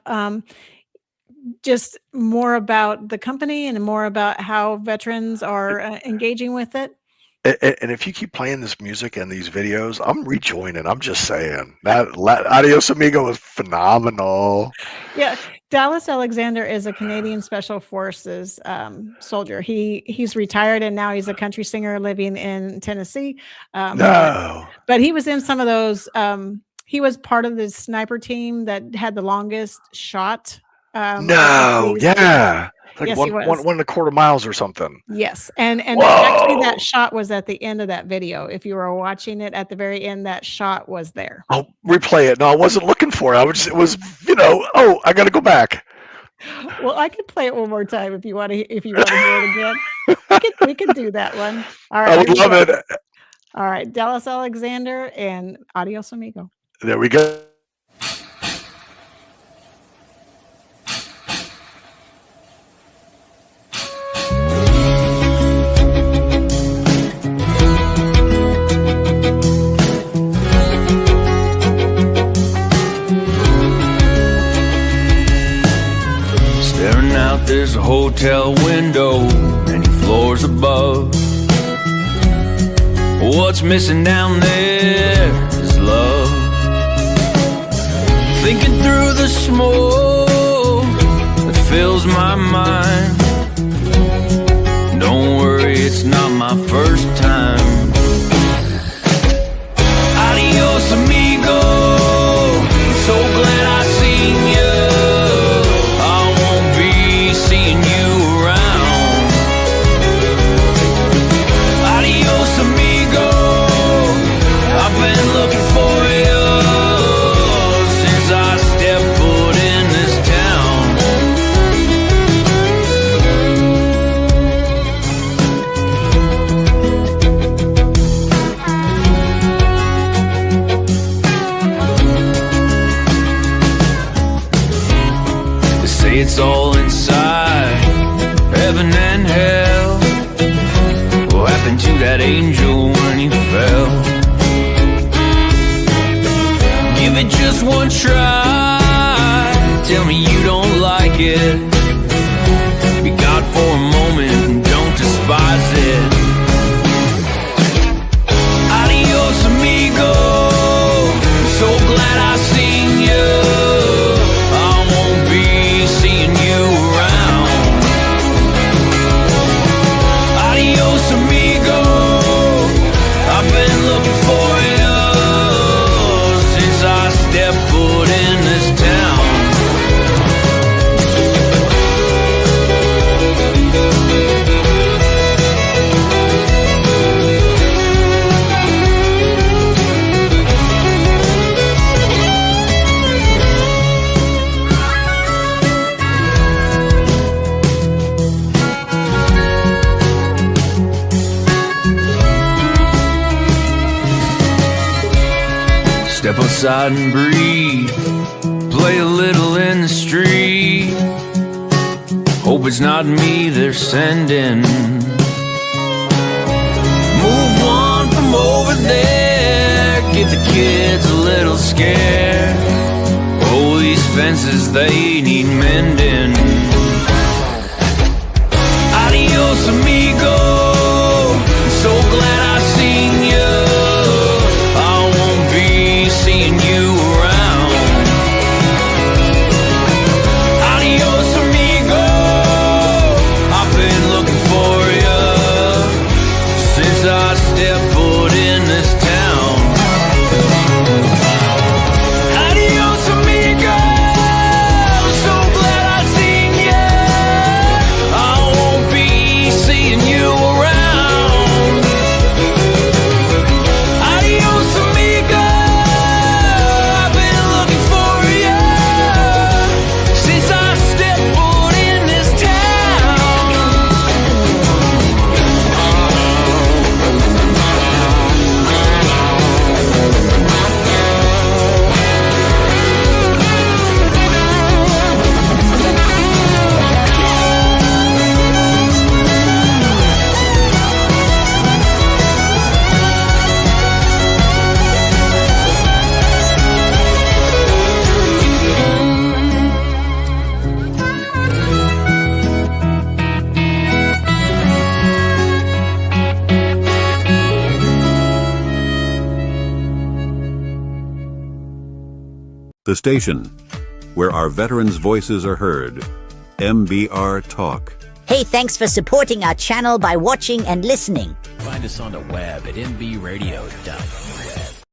just more about the company and more about how veterans are engaging with it. And if you keep playing this music and these videos, I'm rejoining. I'm just saying that Adios Amigo is phenomenal. Yeah, Dallas Alexander is a Canadian Special Forces soldier. He's retired and now he's a country singer living in Tennessee. But he was in some of those. He was part of the sniper team that had the longest shot. Yeah. Like yes, 1.25 miles or something. Yes. And actually that shot was at the end of that video. If you were watching it at the very end, that shot was there. I'll replay it. No, I wasn't looking for it. It was, I got to go back. Well, I could play it one more time if you want to hear it again. we could do that one. All right. I would love it. All right. Dallas Alexander and Adios Amigo. There we go. There's a hotel window, many floors above. What's missing down there is love. Thinking through the smoke that fills my mind. Don't worry, it's not my first time. Adios, amigo. So glad I seen you. It's all inside, heaven and hell. What happened to that angel when he fell? Give it just one try. Tell me you don't like it. Be God for a moment and don't despise it. Adios, amigo. So glad I seen you. Step outside and breathe. Play a little in the street. Hope it's not me they're sending. Move on from over there. Get the kids a little scared. Oh, these fences, they need mending. Adios, amigo. The station where our veterans' voices are heard. MBR Talk. Hey, thanks for supporting our channel by watching and listening. Find us on the web at nbradio.us.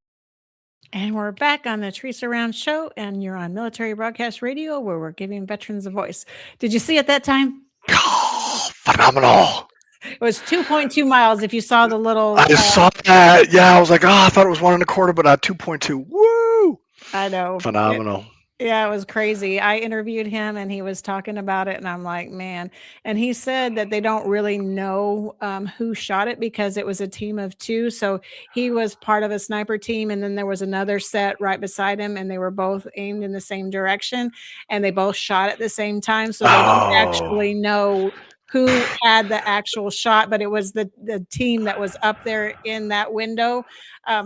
And we're back on the Teresa Round Show, and you're on Military Broadcast Radio, where we're giving veterans a voice. Did you see it that time? Oh, phenomenal. It was 2.2 miles. If you saw the little, I just saw that. Yeah, I was like, I thought it was 1.25, but 2.2. Woo! I know. Phenomenal. Yeah, it was crazy. I interviewed him and he was talking about it, and I'm like, man. And he said that they don't really know who shot it because it was a team of two. So he was part of a sniper team, and then there was another set right beside him, and they were both aimed in the same direction, and they both shot at the same time. So they didn't actually know who had the actual shot, but it was the team that was up there in that window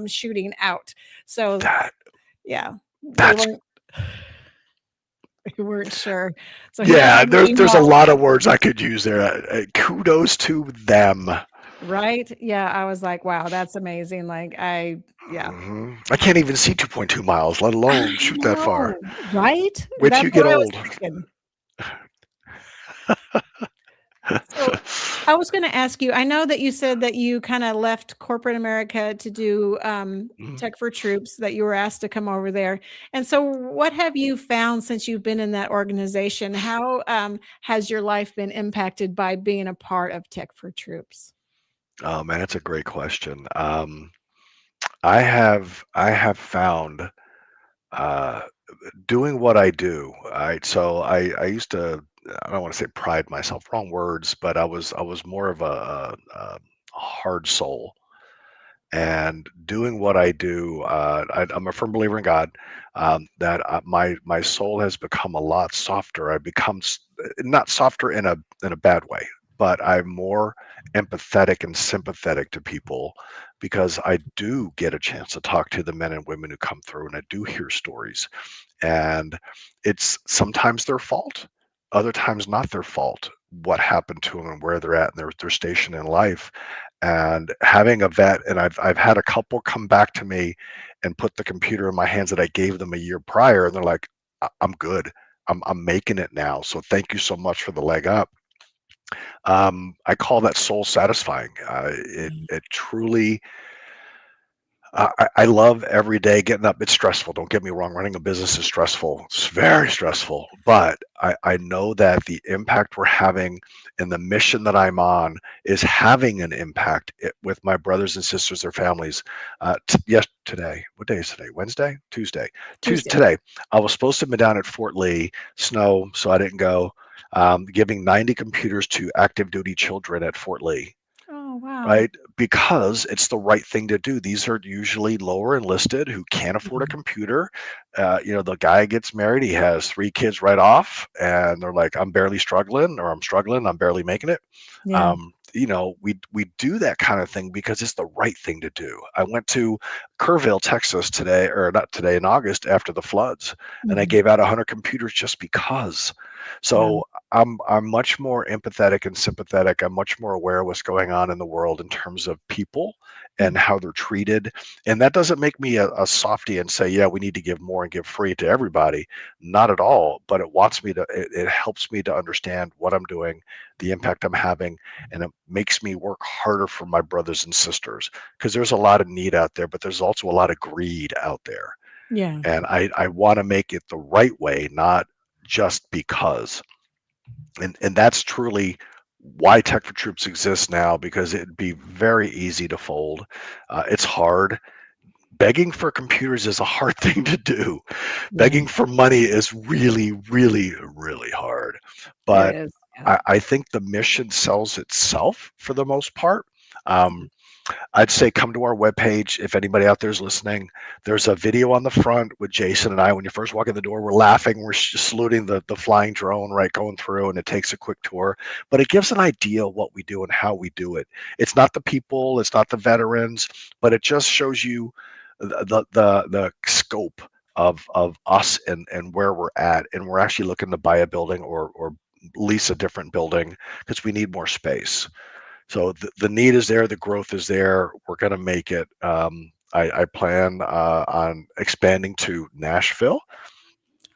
shooting out. So yeah, we weren't sure. So yeah, there's a lot of words I could use there. Kudos to them. Right? Yeah, I was like, wow, that's amazing. Like I can't even see 2.2 miles, let alone shoot that far. Right? Wait till you get old. So I was going to ask you, I know that you said that you kind of left corporate America to do Tech for Troops, that you were asked to come over there. And so what have you found since you've been in that organization? How has your life been impacted by being a part of Tech for Troops? Oh man, that's a great question. I have found doing what I do. So I used to, I don't want to say pride myself, wrong words, but I was more of a hard soul. And doing what I do, I'm a firm believer in God. That my soul has become a lot softer. I've become not softer in a bad way, but I'm more empathetic and sympathetic to people because I do get a chance to talk to the men and women who come through, and I do hear stories. And it's sometimes their fault, other times not their fault, what happened to them and where they're at and their station in life. And having a vet, and I've had a couple come back to me and put the computer in my hands that I gave them a year prior, and they're like, I'm good. I'm making it now. So thank you so much for the leg up. I call that soul satisfying. It truly, I love every day getting up. It's stressful. Don't get me wrong. Running a business is stressful. It's very stressful. But I know that the impact we're having and the mission that I'm on is having an impact with my brothers and sisters, their families. Yes, today. What day is today? Wednesday? Tuesday. Today. I was supposed to have been down at Fort Lee, snow, so I didn't go. Giving 90 computers to active duty children at Fort Lee. Oh, wow. Right? Because it's the right thing to do. These are usually lower enlisted who can't afford a computer. The guy gets married, he has 3 kids right off, and they're like, I'm barely struggling, or I'm struggling, I'm barely making it. Yeah. We do that kind of thing because it's the right thing to do. I went to Kerrville, Texas today, or not today, in August after the floods, and I gave out 100 computers just because. So I'm much more empathetic and sympathetic. I'm much more aware of what's going on in the world in terms of people and how they're treated. And that doesn't make me a softie and say, yeah, we need to give more and give free to everybody. Not at all. But it helps me to understand what I'm doing, the impact I'm having, and it makes me work harder for my brothers and sisters, because there's a lot of need out there, but there's also a lot of greed out there. Yeah. And I want to make it the right way, not just because. And that's truly why Tech for Troops exists now, because it'd be very easy to fold. It's hard. Begging for computers is a hard thing to do. Begging for money is really, really, really hard. But It is, yeah. I think the mission sells itself for the most part. I'd say come to our webpage. If anybody out there is listening, there's a video on the front with Jason and I. When you first walk in the door, we're laughing, we're saluting the flying drone, right, going through, and it takes a quick tour. But it gives an idea of what we do and how we do it. It's not the people, it's not the veterans, but it just shows you the scope of us and where we're at. And we're actually looking to buy a building or lease a different building because we need more space. So the need is there, the growth is there. We're going to make it. I plan on expanding to Nashville.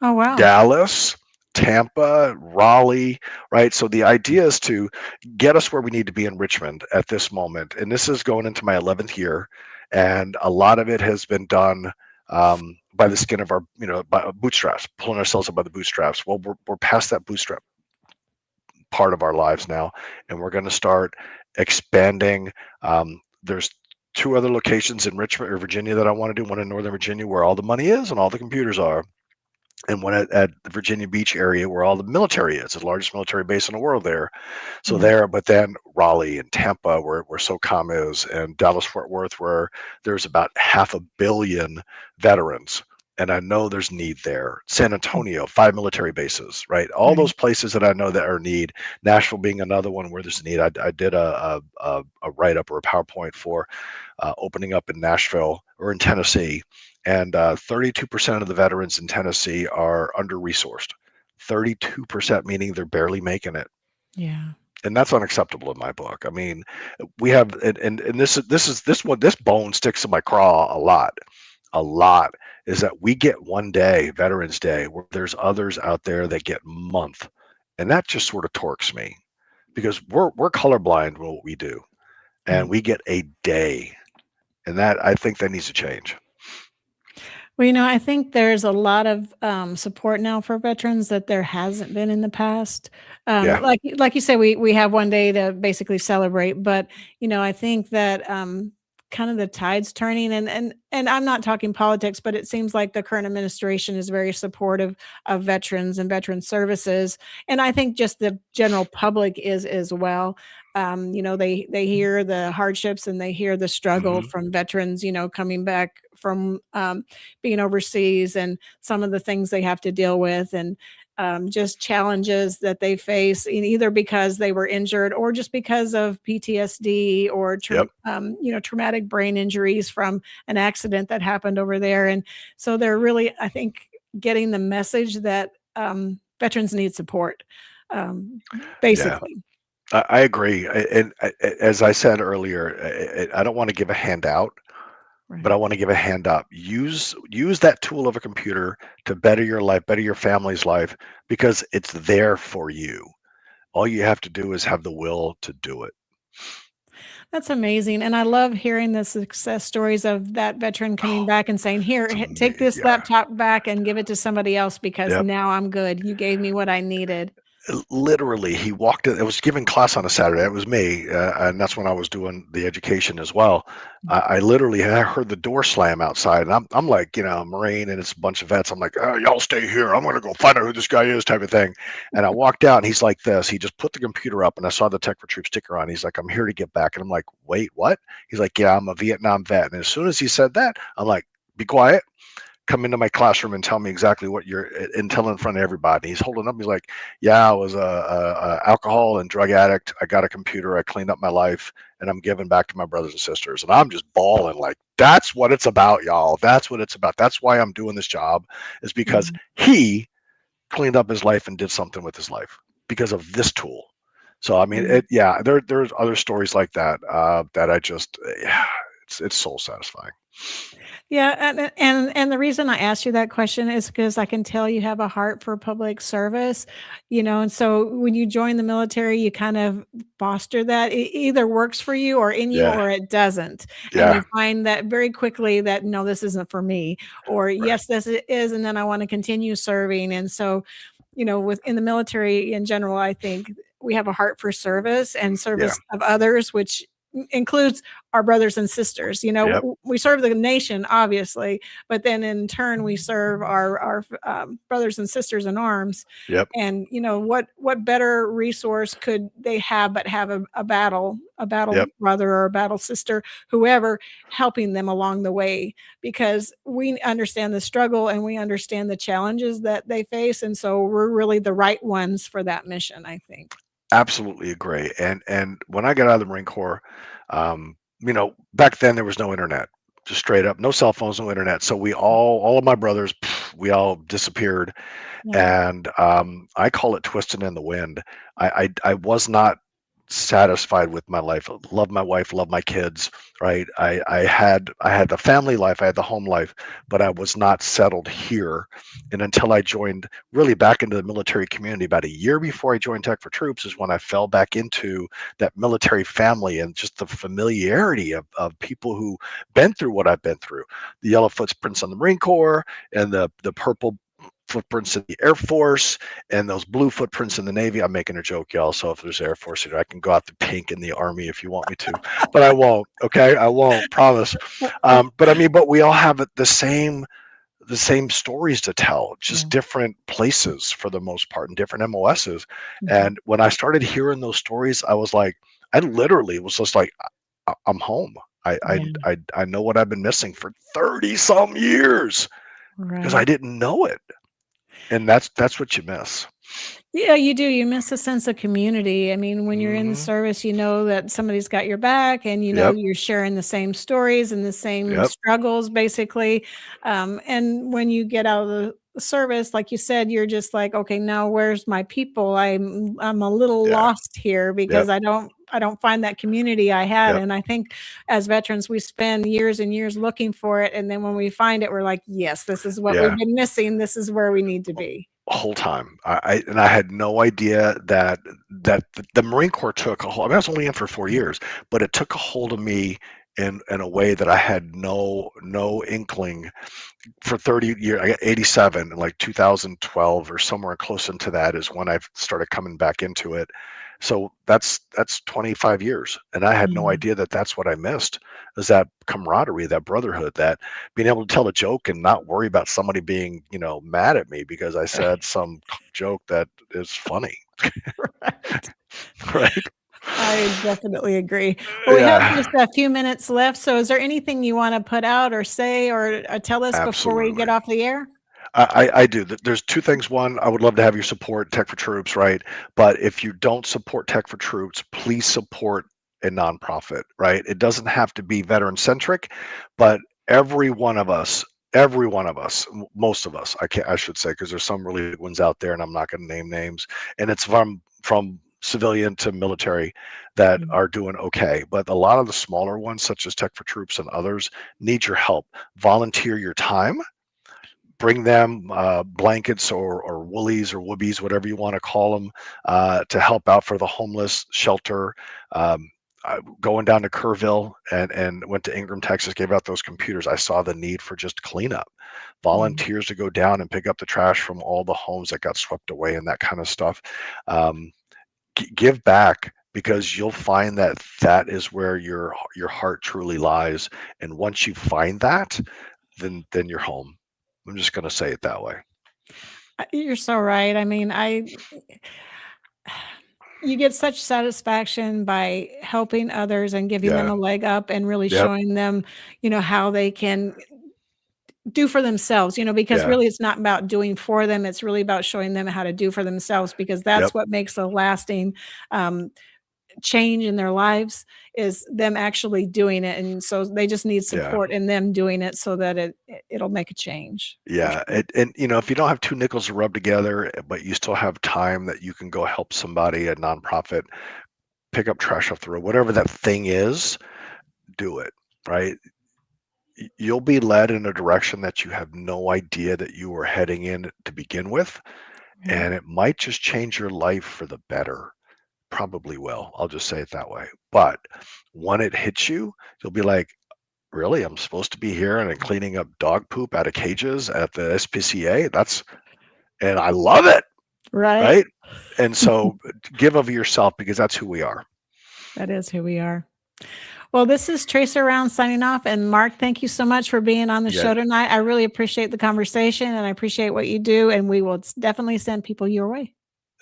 Oh, wow. Dallas, Tampa, Raleigh, right? So the idea is to get us where we need to be in Richmond at this moment. And this is going into my 11th year. And a lot of it has been done by the skin of our, by bootstraps, pulling ourselves up by the bootstraps. Well, we're past that bootstrap part of our lives now, and we're going to start expanding. There's 2 other locations in Richmond or Virginia that I want to do. One in Northern Virginia where all the money is and all the computers are, and one at the Virginia Beach area where all the military is, the largest military base in the world there. So Yeah. there, but then Raleigh and Tampa where SOCOM is, and Dallas Fort Worth where there's about 500 million veterans. And I know there's need there. San Antonio, 5 military bases, right? All Right. those places that I know that are need. Nashville being another one where there's need. I did a write-up or a PowerPoint for opening up in Nashville or in Tennessee, and 32% of the veterans in Tennessee are under-resourced. 32% meaning they're barely making it. Yeah. And that's unacceptable in my book. I mean, we have, and this bone sticks in my craw a lot, is that we get one day, Veterans Day, where there's others out there that get month, and that just sort of torques me, because we're colorblind with what we do, and Right. we get a day, and that, I think that needs to change. Well, I think there's a lot of support now for veterans that there hasn't been in the past. Yeah. Like you said, we have one day to basically celebrate, but I think that kind of the tide's turning, and I'm not talking politics, but it seems like the current administration is very supportive of veterans and veteran services, and I think just the general public is as well. They hear the hardships and they hear the struggle Mhm. from veterans, coming back from being overseas and some of the things they have to deal with, and just challenges that they face, either because they were injured or just because of PTSD or Yep. traumatic brain injuries from an accident that happened over there. And so they're really, I think, getting the message that veterans need support, Yeah. basically. I agree. As I said earlier, I don't want to give a handout, but I Right. want to give a hand up. Use that tool of a computer to better your life, better your family's life, because it's there for you. All you have to do is have the will to do it. That's amazing, and I love hearing the success stories of that veteran coming Oh, back and saying, "Here, it's take amazing. this Yeah. laptop back and give it to somebody else because Yep. now I'm good. You gave me what I needed." Literally, he walked in. It was giving class on a Saturday. It was me, and that's when I was doing the education as well. I literally I heard the door slam outside, and I'm like, a Marine, and it's a bunch of vets. I'm like, oh, y'all stay here. I'm gonna go find out who this guy is, type of thing. And I walked out, and he's like this. He just put the computer up, and I saw the Tech for Troops sticker on. He's like, I'm here to get back, and I'm like, wait, what? He's like, yeah, I'm a Vietnam vet. And as soon as he said that, I'm like, be quiet. Come into my classroom and tell me exactly what you're, and tell in front of everybody. He's holding up. He's like, yeah, I was a alcohol and drug addict. I got a computer. I cleaned up my life, and I'm giving back to my brothers and sisters. And I'm just bawling like, that's what it's about, y'all. That's what it's about. That's why I'm doing this job, is because Yeah. he cleaned up his life and did something with his life because of this tool. So I mean, there's other stories like that that I just, it's soul satisfying. Yeah, and the reason I asked you that question is because I can tell you have a heart for public service, and so when you join the military, you kind of foster that. It either works for you or in you Yeah, or it doesn't. And yeah, you find that very quickly that no, this isn't for me, or right, yes, this is, and then I want to continue serving. And so, within the military in general, I think we have a heart for service and yeah, service of others, which includes our brothers and sisters. yep, We serve the nation, obviously, but then in turn we serve our brothers and sisters in arms. yep, And what better resource could they have but have a battle yep. brother or a battle sister, whoever, helping them along the way, because we understand the struggle and we understand the challenges that they face, and so we're really the right ones for that mission, I think. Absolutely agree. And when I got out of the Marine Corps, back then there was no internet, just straight up, no cell phones, no internet. So all of my brothers, we all disappeared, Yeah. and I call it twisting in the wind. I was not satisfied with my life. I love my wife, love my kids, right? I had the family life, I had the home life, but I was not settled here. And until I joined really back into the military community about a year before I joined Tech for Troops is when I fell back into that military family and just the familiarity of people who been through what I've been through. The yellow footprints on the Marine Corps and the purple footprints in the Air Force and those blue footprints in the Navy. I'm making a joke, y'all. So if there's Air Force here, I can go out the pink in the Army if you want me to, but I won't. Okay, I won't. Promise. But we all have the same stories to tell, just different places for the most part, and different MOSs. And when I started hearing those stories, I was like, I literally was just like, I'm home. I know what I've been missing for 30 some years because I didn't know it. And that's what you miss. Yeah, you do. You miss a sense of community. I mean, when you're in the service, you know that somebody's got your back and you know you're sharing the same stories and the same struggles, basically. And when you get out of the service, like you said, you're just like, okay, now where's my people? I'm a little lost here because I don't find that community I had. And I think as veterans, we spend years and years looking for it. And then when we find it, we're like, yes, this is what we've been missing. This is where we need to be. Whole time. I had no idea that the Marine Corps took a hold. I mean, I was only in for 4 years, but it took a hold of me in a way that I had no inkling. For 30 years, I got 87, and like 2012 or somewhere close into that is when I started coming back into it. So that's 25 years, and I had no idea that that's what I missed, is that camaraderie, that brotherhood, that being able to tell a joke and not worry about somebody being, mad at me because I said some joke that is funny. Right. I definitely agree. Well, we have just a few minutes left. So is there anything you want to put out or say or tell us before we get off the air? I do. There's two things. One, I would love to have your support, Tech for Troops, right? But if you don't support Tech for Troops, please support a nonprofit, right? It doesn't have to be veteran centric, but every one of us, most of us, I should say, because there's some really good ones out there, and I'm not going to name names, and it's from civilian to military that are doing okay. But a lot of the smaller ones, such as Tech for Troops and others, need your help. Volunteer your time. Bring them blankets or woolies or woobies, whatever you want to call them, to help out for the homeless shelter. Going down to Kerrville and went to Ingram, Texas, gave out those computers. I saw the need for just cleanup. Volunteers to go down and pick up the trash from all the homes that got swept away and that kind of stuff. Give back, because you'll find that is where your heart truly lies. And once you find that, then you're home. I'm just going to say it that way. You're so right. I mean, you get such satisfaction by helping others and giving them a leg up and really showing them, how they can do for themselves, because really it's not about doing for them. It's really about showing them how to do for themselves, because that's what makes a lasting change in their lives, is them actually doing it. And so they just need support in them doing it so that it'll make a change. Yeah. And if you don't have two nickels to rub together, but you still have time that you can go help somebody, a nonprofit, pick up trash off the road, whatever that thing is, do it, right? You'll be led in a direction that you have no idea that you were heading in to begin with. And it might just change your life for the better. Probably will. I'll just say it that way. But when it hits you, you'll be like, really? I'm supposed to be here and cleaning up dog poop out of cages at the SPCA? And I love it. Right. And so give of yourself, because that's who we are. That is who we are. Well, this is Tracer Round signing off. And Mark, thank you so much for being on the show tonight. I really appreciate the conversation, and I appreciate what you do. And we will definitely send people your way.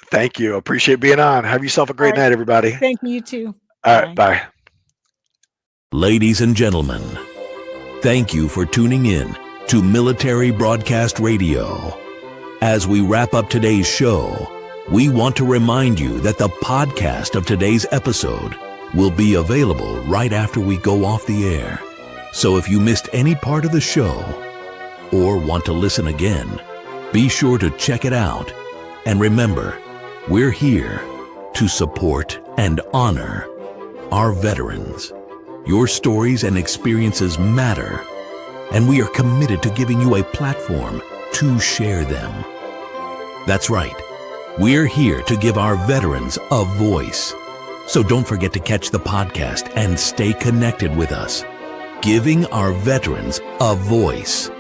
Thank you. Appreciate being on. Have yourself a great night, everybody. Thank you, you too. All right. Bye. Ladies and gentlemen, thank you for tuning in to Military Broadcast Radio. As we wrap up today's show, we want to remind you that the podcast of today's episode will be available right after we go off the air. So if you missed any part of the show or want to listen again, be sure to check it out. And remember, we're here to support and honor our veterans. Your stories and experiences matter, and we are committed to giving you a platform to share them. That's right. We're here to give our veterans a voice. So don't forget to catch the podcast and stay connected with us. Giving our veterans a voice.